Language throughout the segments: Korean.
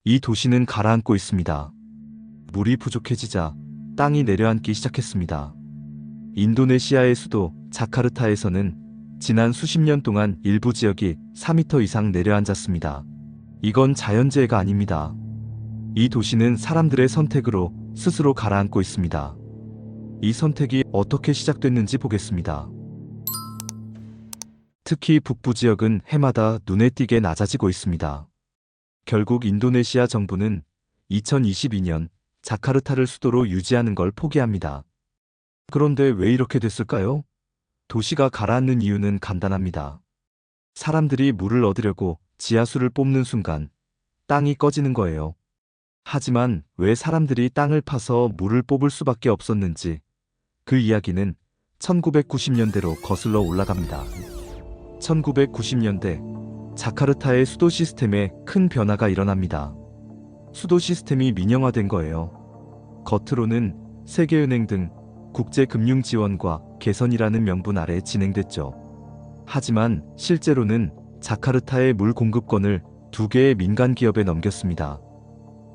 이 도시는 가라앉고 있습니다. 물이 부족해지자 땅이 내려앉기 시작했습니다. 인도네시아의 수도 자카르타에서는 지난 수십 년 동안 일부 지역이 4m 이상 내려앉았습니다. 이건 자연재해가 아닙니다. 이 도시는 사람들의 선택으로 스스로 가라앉고 있습니다. 이 선택이 어떻게 시작됐는지 보겠습니다. 특히 북부 지역은 해마다 눈에 띄게 낮아지고 있습니다. 결국 인도네시아 정부는 2022년 자카르타를 수도로 유지하는 걸 포기합니다. 그런데 왜 이렇게 됐을까요? 도시가 가라앉는 이유는 간단합니다. 사람들이 물을 얻으려고 지하수를 뽑는 순간 땅이 꺼지는 거예요. 하지만 왜 사람들이 땅을 파서 물을 뽑을 수밖에 없었는지 그 이야기는 1990년대로 거슬러 올라갑니다. 1990년대 자카르타의 수도 시스템에 큰 변화가 일어납니다. 수도 시스템이 민영화된 거예요. 겉으로는 세계은행 등 국제금융 지원과 개선이라는 명분 아래 진행됐죠. 하지만 실제로는 자카르타의 물 공급권을 2개의 민간 기업에 넘겼습니다.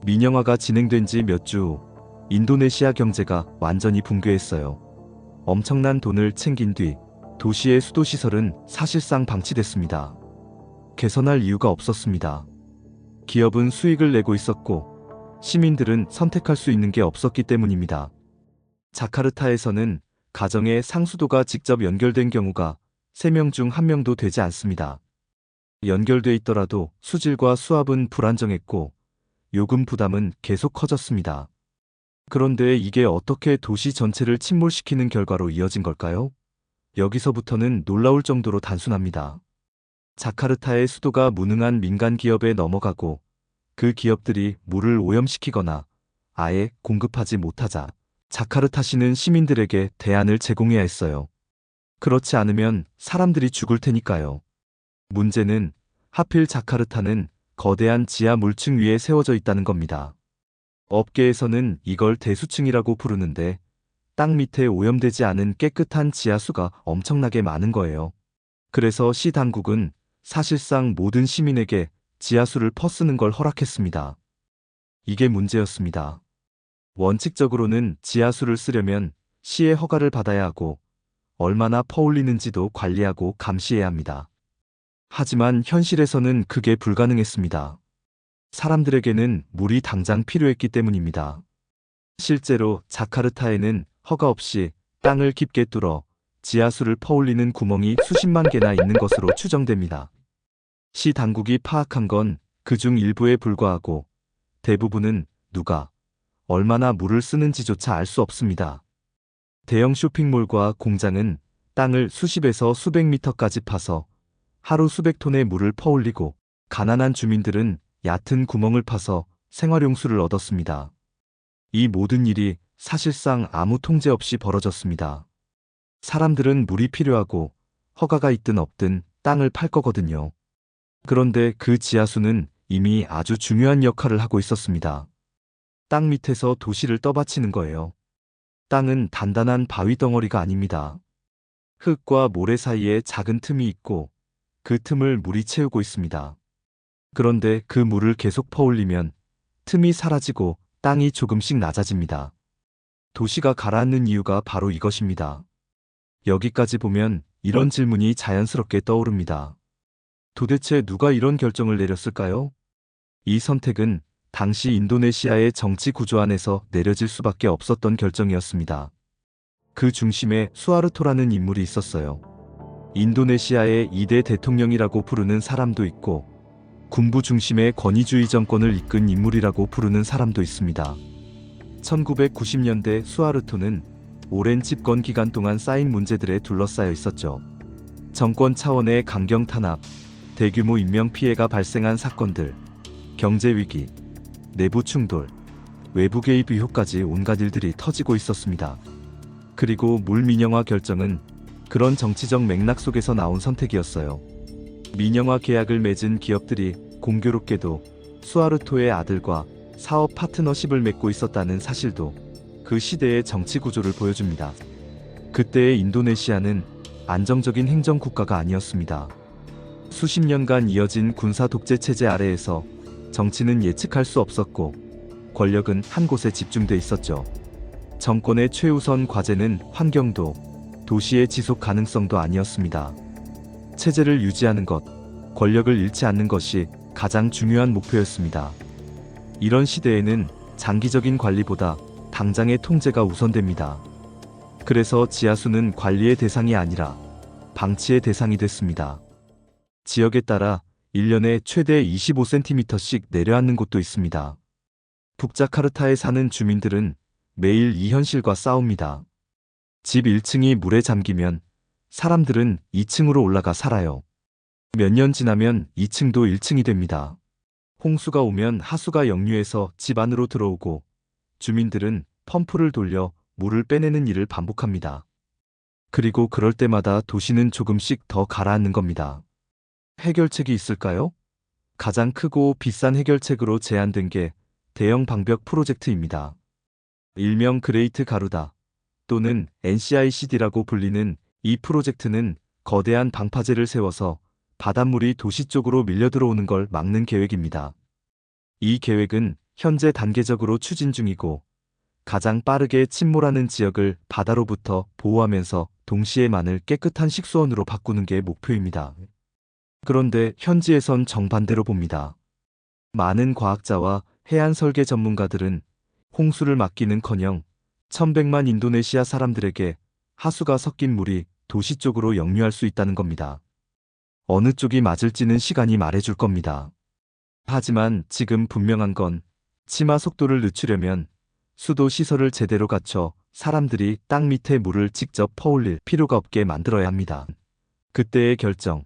민영화가 진행된 지 몇 주 후 인도네시아 경제가 완전히 붕괴했어요. 엄청난 돈을 챙긴 뒤 도시의 수도 시설은 사실상 방치됐습니다. 개선할 이유가 없었습니다. 기업은 수익을 내고 있었고 시민들은 선택할 수 있는 게 없었기 때문입니다. 자카르타에서는 가정의 상수도가 직접 연결된 경우가 3명 중 1명도 되지 않습니다. 연결돼 있더라도 수질과 수압은 불안정했고 요금 부담은 계속 커졌습니다. 그런데 이게 어떻게 도시 전체를 침몰시키는 결과로 이어진 걸까요? 여기서부터는 놀라울 정도로 단순합니다. 자카르타의 수도가 무능한 민간 기업에 넘어가고 그 기업들이 물을 오염시키거나 아예 공급하지 못하자 자카르타시는 시민들에게 대안을 제공해야 했어요. 그렇지 않으면 사람들이 죽을 테니까요. 문제는 하필 자카르타는 거대한 지하 물층 위에 세워져 있다는 겁니다. 업계에서는 이걸 대수층이라고 부르는데 땅 밑에 오염되지 않은 깨끗한 지하수가 엄청나게 많은 거예요. 그래서 시 당국은 사실상 모든 시민에게 지하수를 퍼쓰는 걸 허락했습니다. 이게 문제였습니다. 원칙적으로는 지하수를 쓰려면 시의 허가를 받아야 하고 얼마나 퍼올리는지도 관리하고 감시해야 합니다. 하지만 현실에서는 그게 불가능했습니다. 사람들에게는 물이 당장 필요했기 때문입니다. 실제로 자카르타에는 허가 없이 땅을 깊게 뚫어 지하수를 퍼올리는 구멍이 수십만 개나 있는 것으로 추정됩니다. 시 당국이 파악한 건 그중 일부에 불과하고 대부분은 누가 얼마나 물을 쓰는지조차 알 수 없습니다. 대형 쇼핑몰과 공장은 땅을 수십에서 수백 미터까지 파서 하루 수백 톤의 물을 퍼올리고 가난한 주민들은 얕은 구멍을 파서 생활용수를 얻었습니다. 이 모든 일이 사실상 아무 통제 없이 벌어졌습니다. 사람들은 물이 필요하고 허가가 있든 없든 땅을 팔 거거든요. 그런데 그 지하수는 이미 아주 중요한 역할을 하고 있었습니다. 땅 밑에서 도시를 떠받치는 거예요. 땅은 단단한 바위 덩어리가 아닙니다. 흙과 모래 사이에 작은 틈이 있고 그 틈을 물이 채우고 있습니다. 그런데 그 물을 계속 퍼올리면 틈이 사라지고 땅이 조금씩 낮아집니다. 도시가 가라앉는 이유가 바로 이것입니다. 여기까지 보면 이런 질문이 자연스럽게 떠오릅니다. 도대체 누가 이런 결정을 내렸을까요? 이 선택은 당시 인도네시아의 정치 구조 안에서 내려질 수밖에 없었던 결정이었습니다. 그 중심에 수하르토라는 인물이 있었어요. 인도네시아의 2대 대통령이라고 부르는 사람도 있고 군부 중심의 권위주의 정권을 이끈 인물이라고 부르는 사람도 있습니다. 1990년대 수하르토는 오랜 집권 기간 동안 쌓인 문제들에 둘러싸여 있었죠. 정권 차원의 강경 탄압, 대규모 인명피해가 발생한 사건들, 경제위기, 내부 충돌, 외부 개입 의혹까지 온갖 일들이 터지고 있었습니다. 그리고 물 민영화 결정은 그런 정치적 맥락 속에서 나온 선택이었어요. 민영화 계약을 맺은 기업들이 공교롭게도 수하르토의 아들과 사업 파트너십을 맺고 있었다는 사실도 그 시대의 정치 구조를 보여줍니다. 그때의 인도네시아는 안정적인 행정 국가가 아니었습니다. 수십 년간 이어진 군사 독재 체제 아래에서 정치는 예측할 수 없었고 권력은 한 곳에 집중돼 있었죠. 정권의 최우선 과제는 환경도 도시의 지속 가능성도 아니었습니다. 체제를 유지하는 것, 권력을 잃지 않는 것이 가장 중요한 목표였습니다. 이런 시대에는 장기적인 관리보다 당장의 통제가 우선됩니다. 그래서 지하수는 관리의 대상이 아니라 방치의 대상이 됐습니다. 지역에 따라 1년에 최대 25cm씩 내려앉는 곳도 있습니다. 북자카르타에 사는 주민들은 매일 이 현실과 싸웁니다. 집 1층이 물에 잠기면 사람들은 2층으로 올라가 살아요. 몇 년 지나면 2층도 1층이 됩니다. 홍수가 오면 하수가 역류해서 집 안으로 들어오고 주민들은 펌프를 돌려 물을 빼내는 일을 반복합니다. 그리고 그럴 때마다 도시는 조금씩 더 가라앉는 겁니다. 해결책이 있을까요? 가장 크고 비싼 해결책으로 제안된 게 대형 방벽 프로젝트입니다. 일명 그레이트 가루다 또는 NCICD라고 불리는 이 프로젝트는 거대한 방파제를 세워서 바닷물이 도시 쪽으로 밀려 들어오는 걸 막는 계획입니다. 이 계획은 현재 단계적으로 추진 중이고 가장 빠르게 침몰하는 지역을 바다로부터 보호하면서 동시에만을 깨끗한 식수원으로 바꾸는 게 목표입니다. 그런데 현지에선 정반대로 봅니다. 많은 과학자와 해안 설계 전문가들은 홍수를 막기는커녕 1100만 인도네시아 사람들에게 하수가 섞인 물이 도시 쪽으로 역류할 수 있다는 겁니다. 어느 쪽이 맞을지는 시간이 말해줄 겁니다. 하지만 지금 분명한 건 침하 속도를 늦추려면 수도 시설을 제대로 갖춰 사람들이 땅 밑에 물을 직접 퍼올릴 필요가 없게 만들어야 합니다. 그때의 결정,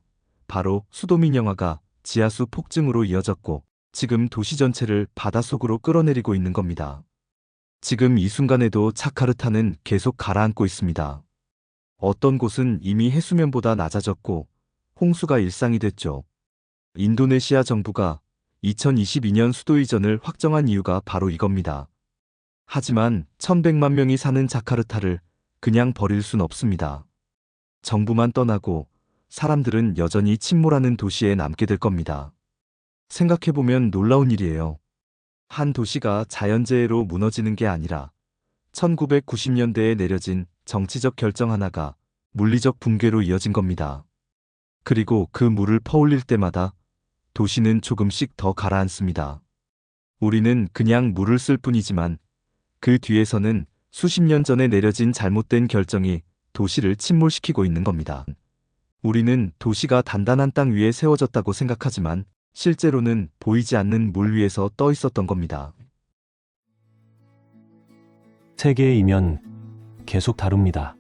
바로 수도 민영화가 지하수 폭증으로 이어졌고 지금 도시 전체를 바닷속으로 끌어내리고 있는 겁니다. 지금 이 순간에도 자카르타는 계속 가라앉고 있습니다. 어떤 곳은 이미 해수면보다 낮아졌고 홍수가 일상이 됐죠. 인도네시아 정부가 2022년 수도 이전을 확정한 이유가 바로 이겁니다. 하지만 1100만 명이 사는 자카르타를 그냥 버릴 순 없습니다. 정부만 떠나고 사람들은 여전히 침몰하는 도시에 남게 될 겁니다. 생각해보면 놀라운 일이에요. 한 도시가 자연재해로 무너지는 게 아니라 1990년대에 내려진 정치적 결정 하나가 물리적 붕괴로 이어진 겁니다. 그리고 그 물을 퍼올릴 때마다 도시는 조금씩 더 가라앉습니다. 우리는 그냥 물을 쓸 뿐이지만 그 뒤에서는 수십 년 전에 내려진 잘못된 결정이 도시를 침몰시키고 있는 겁니다. 우리는 도시가 단단한 땅 위에 세워졌다고 생각하지만 실제로는 보이지 않는 물 위에서 떠 있었던 겁니다. 세계의 이면 계속 다룹니다.